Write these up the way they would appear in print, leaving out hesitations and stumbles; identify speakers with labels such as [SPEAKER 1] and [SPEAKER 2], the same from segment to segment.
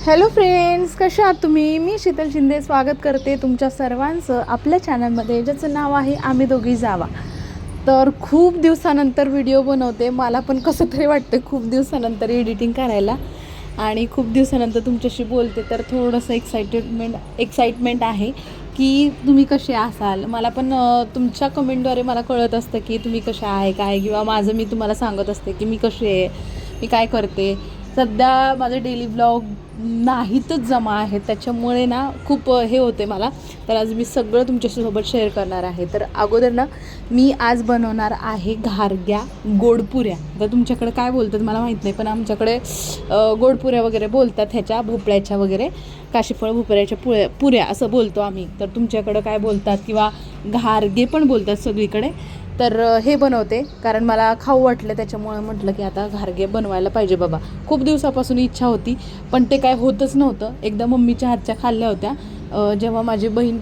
[SPEAKER 1] Hello friends, कशा आहात तुम्ही? मी शीतल शिंदे स्वागत करते तुमच्या सर्वांचं आपल्या चॅनलमध्ये, ज्याचं नाव आहे आम्ही दोघी जावा. तर खूप दिवसानंतर व्हिडिओ बनवते. मला पण कसं तरी वाटतं खूप दिवसानंतर एडिटिंग करायला आणि खूप दिवसानंतर तुमच्याशी बोलते. तर थोडंसं एक्साइटमेंट आहे की तुम्ही कसे असाल. मला पण तुमच्या कमेंटद्वारे मला कळत असतं की तुम्ही कशा आहे काय, किंवा माझं मी तुम्हाला सांगत असते की मी कशी आहे, मी काय करते. सध्या माझं डेली ब्लॉग नाहीतच जमा आहे, त्याच्यामुळे ना खूप हे होते मला. तर आज मी सगळं तुमच्यासोबत शेअर करणार आहे. तर अगोदर ना मी आज बनवणार आहे घारग्या गोडपुऱ्या. तर तुमच्याकडे काय बोलतात मला माहीत नाही, पण आमच्याकडे गोडपुऱ्या वगैरे बोलतात ह्याच्या, भोपळ्याच्या वगैरे, काशीफळ भोपळ्याच्या पुऱ्या असं बोलतो आम्ही. तर तुमच्याकडं काय बोलतात, किंवा घारगे पण बोलतात सगळीकडे. तर हे बनवते कारण मला खाऊ वाटलं, त्याच्यामुळे म्हटलं की आता घारगे बनवायला पाहिजे बाबा. खूप दिवसापासून इच्छा होती, पण ते काय होतच नव्हतं. एकदा मम्मीच्या हातच्या खाल्ल्या होत्या जेव्हा माझी बहीण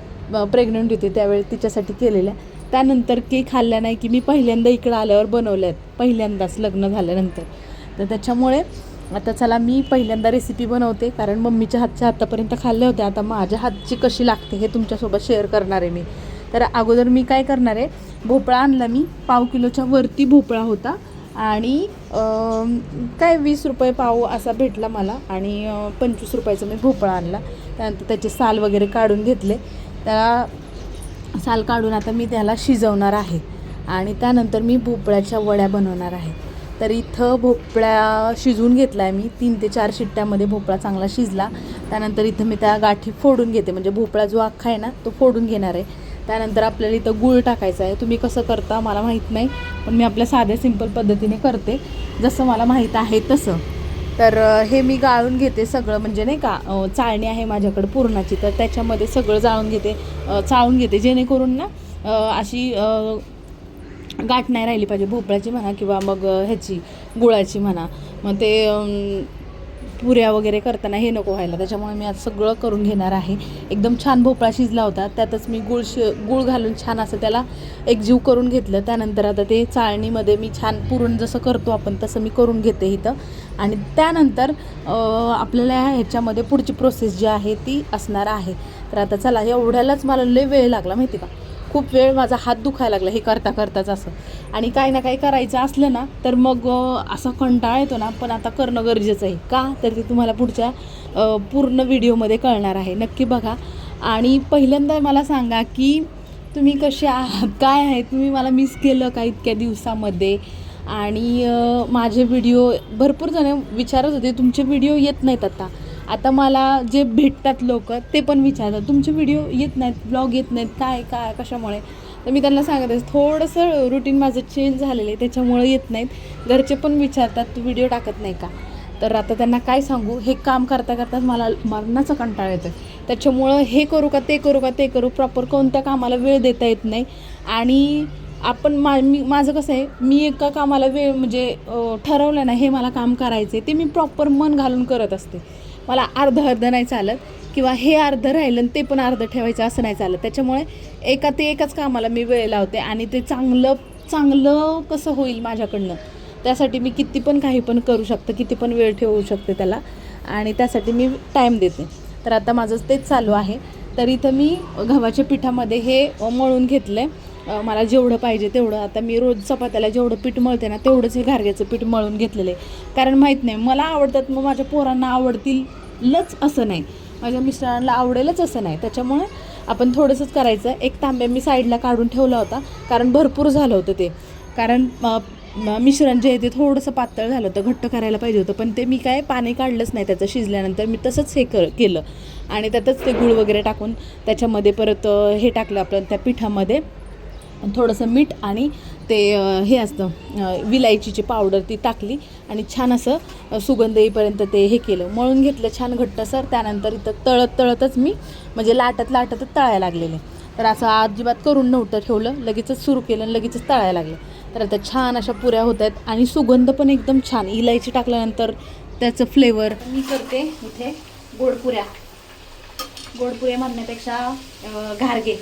[SPEAKER 1] प्रेग्नंट होती, त्यावेळी तिच्यासाठी केलेल्या. त्यानंतर काही खाल्ल्या नाही की मी पहिल्यांदा इकडं आल्यावर बनवल्या आहेत, पहिल्यांदाच लग्न झाल्यानंतर. तर त्याच्यामुळे आता चला मी पहिल्यांदा रेसिपी बनवते, कारण मम्मीच्या हातच्या आतापर्यंत खाल्ल्या होत्या. आता माझ्या हातची कशी लागते हे तुमच्यासोबत शेअर करणार आहे मी. तर अगोदर मी काय करणार आहे, भोपळा आणला मी. 1/2 किलोच्या वरती भोपळा होता आणि काय 20 रुपये पाव असा भेटला मला, आणि 25 रुपयाचा मी भोपळा आणला. त्यानंतर त्याचे साल वगैरे काढून घेतले. त्या साल काढून आता मी त्याला शिजवणार आहे, आणि त्यानंतर मी भोपळ्याच्या वड्या बनवणार आहे. तर इथं भोपळा शिजवून घेतला आहे मी. 3 ते 4 शिट्ट्यामध्ये भोपळा चांगला शिजला. त्यानंतर इथं मी त्या गाठी फोडून घेते, म्हणजे भोपळा जो अख्खा आहे ना तो फोडून घेणार आहे. त्यानंतर आपल्याला इथं गूळ टाकायचा आहे. तुम्ही कसं करता मला माहीत नाही, पण मी आपल्या साध्या सिंपल पद्धतीने करते, जसं मला माहीत आहे तसं. तर हे मी गाळून घेते सगळं, म्हणजे नाही का, चाळणी आहे माझ्याकडे पुरणाची, तर त्याच्यामध्ये सगळं चाळून घेते जेणेकरून ना अशी गाठ नाही राहिली पाहिजे, भोपळ्याची म्हणा किंवा मग ह्याची गुळाची म्हणा. मग ते पुऱ्या वगैरे करताना हे नको व्हायला, त्याच्यामुळे मी आज सगळं करून घेणार आहे. एकदम छान भोपळा शिजला होता, त्यातच मी गूळ घालून छान असं त्याला एकजीव करून घेतलं. त्यानंतर आता ते चाळणीमध्ये मी छान पुरण जसं करतो आपण तसं मी करून घेते इथं. आणि त्यानंतर आपल्याला ह्याच्यामध्ये पुढची प्रोसेस जी आहे ती असणार आहे. तर आता चला, एवढ्यालाच मला लय वेळ लागला माहिती का, खूप वेळ माझा हात दुखायला लागला हे करता करताच असं. आणि काही ना काही करायचं असलं ना तर मग असा कंटाळा येतो ना, पण आता करणं गरजेचं आहे. का तर ते तुम्हाला पुढच्या पूर्ण व्हिडिओमध्ये कळणार आहे, नक्की बघा. आणि पहिल्यांदा मला सांगा की तुम्ही कसे आहात, काय आहे, तुम्ही मला मिस केलं का इतक्या दिवसामध्ये. आणि माझे व्हिडिओ भरपूर जण विचारत होते, तुमचे व्हिडिओ येत नाहीत आता मला जे भेटतात लोक ते पण विचारतात, तुमचे व्हिडिओ येत नाहीत, ब्लॉग येत नाहीत, काय काय कशामुळे. तर मी त्यांना सांगते थोडंसं रुटीन माझं चेंज झालेलं आहे, त्याच्यामुळे येत नाहीत. घरचे पण विचारतात तू व्हिडिओ टाकत नाही का. तर आता त्यांना काय सांगू, हे काम करता करताच मला मरणाचा कंटाळा येतो. त्याच्यामुळं हे करू का ते करू का ते करू, प्रॉपर कोणत्या कामाला वेळ देता येत नाही. आणि आपण माझं कसं आहे, मी एका कामाला वेळ म्हणजे ठरवलं ना हे मला काम करायचं आहे, ते मी प्रॉपर मन घालून करत असते. मला अर्ध नाही चालत, किंवा हे अर्ध राहिलं आणि ते पण अर्ध ठेवायचं असं नाही चालत. त्याच्यामुळे एकाच कामाला मी वेळ लावते, आणि ते चांगलं कसं होईल माझ्याकडनं, त्यासाठी मी किती पण काही पण करू शकते, किती पण वेळ ठेवू शकते त्याला, आणि त्यासाठी मी टाईम देते. तर आता माझं तेच चालू आहे. तर इथं मी गव्हाच्या पिठामध्ये हे मळून घेतलं आहे, मला जेवढं पाहिजे तेवढं. आता मी रोज चपात्याला जेवढं पीठ मळते ना तेवढंच हे घारग्याचं पीठ मळून घेतलेलं आहे. कारण माहीत नाही, मला आवडतात मग माझ्या पोरांना आवडतीलच असं नाही, माझ्या मिस्टरांना आवडेलच असं नाही. त्याच्यामुळे आपण थोडंसंच करायचं. एक तांब्या मी साईडला काढून ठेवला होता, कारण भरपूर झालं होतं ते. कारण मिश्रण जे आहे ते थोडंसं पातळ झालं होतं, घट्ट करायला पाहिजे होतं, पण ते मी काय पाणी काढलंच नाही त्याचं शिजल्यानंतर. मी तसंच हे केलं, आणि त्यातच ते गूळ वगैरे टाकून त्याच्यामध्ये परत हे टाकलं आपण त्या पिठामध्ये, थोडंसं मीठ आणि ते हे असतं विलायचीची पावडर ती टाकली, आणि छान असं सुगंध येईपर्यंत ते हे केलं, मळून घेतलं छान घट्टसर. त्यानंतर इथं तळतच मी म्हणजे लाटतच तळायला लागलेले. तर असं अजिबात करून नव्हतं ठेवलं, लगेचच सुरू केलं आणि लगेचच तळायला लागलं. तर आता छान अशा पुऱ्या होत आहेत, आणि सुगंध पण एकदम छान, इलायची टाकल्यानंतर त्याचं फ्लेवर. मी करते इथे गोडपुऱ्या म्हणण्यापेक्षा घारगे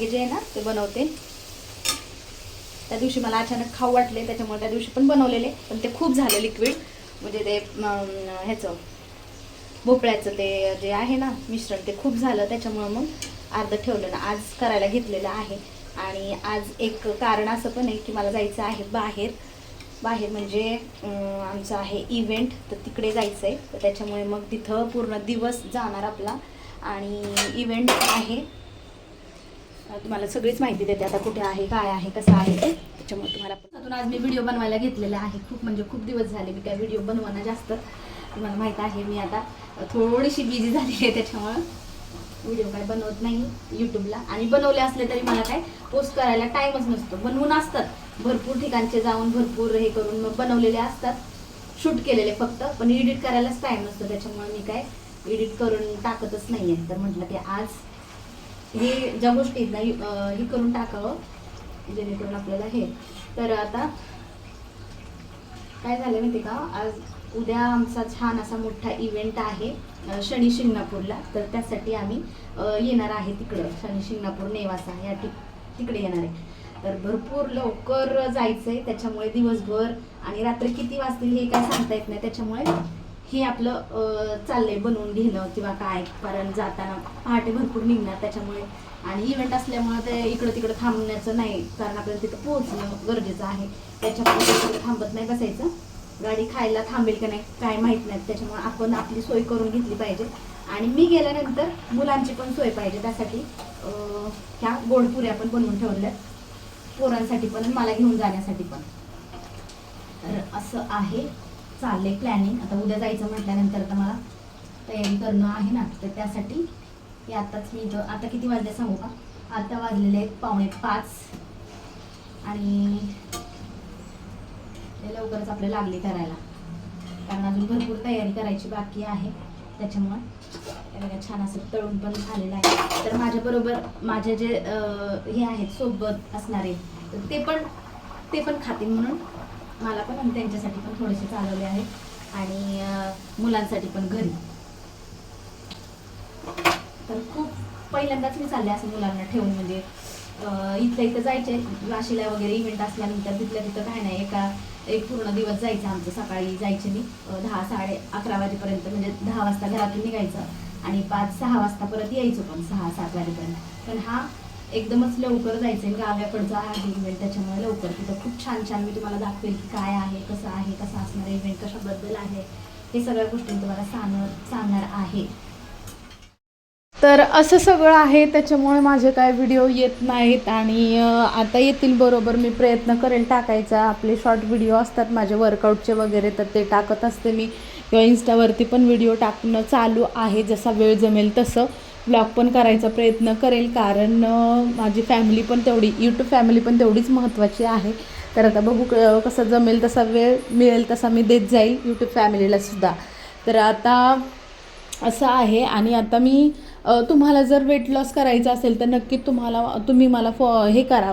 [SPEAKER 1] जे आहे ना ते बनवते. त्या दिवशी मला अचानक खाऊ वाटले, त्याच्यामुळे त्या दिवशी पण बनवलेले, पण ते खूप झालं लिक्विड, म्हणजे ते ह्याचं भोपळ्याचं ते जे आहे ना मिश्रण ते खूप झालं, त्याच्यामुळं मग अर्ध ठेवलं ना, आज करायला घेतलेलं आहे. आणि आज एक कारण असं पण आहे की मला जायचं आहे बाहेर म्हणजे आमचं आहे इव्हेंट, तर तिकडे जायचं आहे. तर त्याच्यामुळे मग तिथं पूर्ण दिवस जाणार आपला. आणि इव्हेंट आहे, तुम्हाला सगळीच माहिती देते आता कुठे आहे, काय आहे, कसं आहे ते. त्याच्यामुळे तुम्हाला आज मी व्हिडिओ बनवायला घेतलेला आहे. खूप दिवस झाले मी काय व्हिडिओ बनवणं जास्त, तुम्हाला माहीत आहे मी आता थोडीशी बिझी झाली आहे, त्याच्यामुळं व्हिडिओ काय बनवत नाही यूट्यूबला. आणि बनवले असले तरी मला काय पोस्ट करायला टाईमच नसतो. बनवून असतात भरपूर ठिकाणचे जाऊन भरपूर हे करून मग बनवलेले असतात, शूट केलेले फक्त, पण एडिट करायलाच टाईम नसतो. त्याच्यामुळे मी काय एडिट करून टाकतच नाही आहे. तर म्हटलं की आज हे ज्या गोष्टी आहेत ना हे करून टाकावं, जेणेकरून आपल्याला हे. तर आता काय झालं माहिती का, आज उद्या आमचा छान असा मोठा इव्हेंट आहे शनी शिंगणापूरला. तर त्यासाठी आम्ही येणार आहे तिकडं, शनी शिंगणापूर नेवासा या तिकडे येणार आहे. तर भरपूर लवकर जायचं आहे, त्याच्यामुळे दिवसभर आणि रात्री किती वाजतील हे काय सांगता येत नाही. त्याच्यामुळे हे आपलं चाललंय बनवून घेणं किंवा काय, कारण जाताना पहाटे भरपूर निघणार. त्याच्यामुळे आणि इव्हेंट असल्यामुळे ते इकडं तिकडं थांबण्याचं नाही, कारण आपल्याला तिथं पोहोचणं गरजेचं आहे. त्याच्यामुळे थांबत नाही बसायचं. गाडी खायला थांबेल का नाही काय माहीत नाही, त्याच्यामुळे आपण आपली सोय करून घेतली पाहिजे. आणि मी गेल्यानंतर मुलांची पण सोय पाहिजे, त्यासाठी ह्या गोडपुऱ्या पण बनवून ठेवल्यात पोरांसाठी पण, मला घेऊन जाण्यासाठी पण. तर असं आहे चाललंय प्लॅनिंग. आता उद्या जायचं म्हटल्यानंतर तर मला तयारी करणं आहे ना, तर त्यासाठी हे आताच मी आता किती वाजले सांगू का, आता वाजलेले आहेत 4:45 आणि लवकरच आपले लागले करायला, कारण अजून भरपूर तयारी करायची बाकी आहे. त्याच्यामुळे छान असं तळून पण झालेलं आहे. तर माझ्याबरोबर माझे जे हे आहेत सोबत असणारे, ते पण खातील म्हणून मला पण आणि त्यांच्यासाठी पण थोडेसे चालवले आहेत, आणि मुलांसाठी पण घरी. तर खूप पहिल्यांदाच मी चालले असं मुलांना ठेवून, म्हणजे इथं जायचे वाशीला वगैरे इव्हेंट असल्यानंतर तिथल्या तिथं काय नाही, एक पूर्ण दिवस जायचं आमचं. सकाळी जायचे मी 10-11 वाजेपर्यंत, म्हणजे 10 वाजता घरातून निघायचं आणि 5-6 वाजता परत यायचो, पण 6-7 वाजेपर्यंत. पण हा एकदमच लवकर जायचं गावाकडचा आहे इव्हेंट, त्याच्यामुळे लवकर. तिथं खूप छान मी तुम्हाला दाखवेल की काय आहे, कसं असणार इव्हेंट, कशाबद्दल आहे, हे सगळ्या गोष्टी तुम्हाला सांगणार आहे. तर असं सगळं आहे, त्याच्यामुळे माझे काय व्हिडिओ येत नाहीत. आणि आता येतील बरोबर, मी प्रयत्न करेल टाकायचा. आपले शॉर्ट व्हिडिओ असतात माझे वर्कआउटचे वगैरे, तर ते टाकत असते मी, किंवा इंस्टावरती पण व्हिडिओ टाकणं चालू आहे. जसा वेळ जमेल तसं ब्लॉग पण करायचा प्रयत्न करेल, कारण माझी फॅमिली पण तेवढी, यूट्यूब फॅमिली पण तेवढीच महत्त्वाची आहे. तर आता बघू कसं जमेल, तसा वेळ मिळेल तसा मी देत जाईल यूट्यूब फॅमिलीलासुद्धा. तर आता असं आहे. आणि आता मी तुम्हाला जर वेट लॉस करायचं असेल तर नक्की तुम्ही मला हे करा,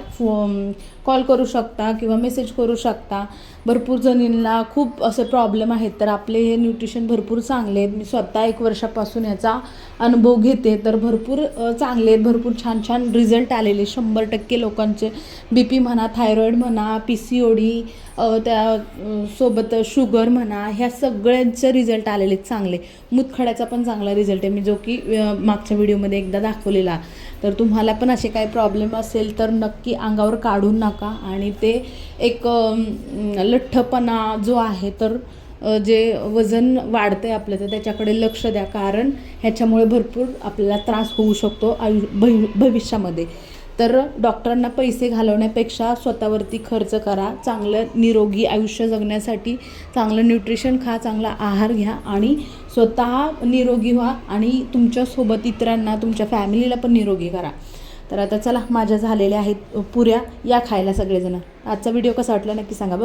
[SPEAKER 1] कॉल करू शकता किंवा मेसेज करू शकता. भरपूर जणींना खूप असे प्रॉब्लेम आहेत, तर आपले हे न्यूट्रिशन भरपूर चांगले आहेत. मी स्वतः 1 वर्षापासून याचा अनुभव घेते, तर भरपूर चांगले आहेत, भरपूर छान रिझल्ट आलेले. 100% लोकांचे BP म्हणा, थायरॉईड म्हणा, PCOD, त्यासोबत शुगर म्हणा, ह्या सगळ्यांचे रिझल्ट आलेले आहेत चांगले. मूतखड्याचा पण चांगला रिझल्ट आहे, मी जो की मागच्या व्हिडिओमध्ये एकदा दाखवलेला. तर तुम्हाला पण असे काही प्रॉब्लेम असेल तर नक्की अंगावर काढू नका. आणि ते एक लठ्ठपणा जो आहे, तर जे वजन वाढतं आहे आपलं, तर त्याच्याकडे लक्ष द्या, कारण ह्याच्यामुळे भरपूर आपल्याला त्रास होऊ शकतो भविष्यामध्ये. तर डॉक्टरांना पैसे घालवण्यापेक्षा स्वतःवरती खर्च करा. चांगलं निरोगी आयुष्य जगण्यासाठी चांगलं न्यूट्रिशन खा, चांगला आहार घ्या आणि स्वतः निरोगी व्हा, आणि तुमच्यासोबत इतरांना, तुमच्या फॅमिलीला पण निरोगी करा. तर आता चला, माझ्या झालेल्या आहेत पुऱ्या, या खायला सगळेजण. आजचा व्हिडिओ कसा वाटला नक्की सांगा.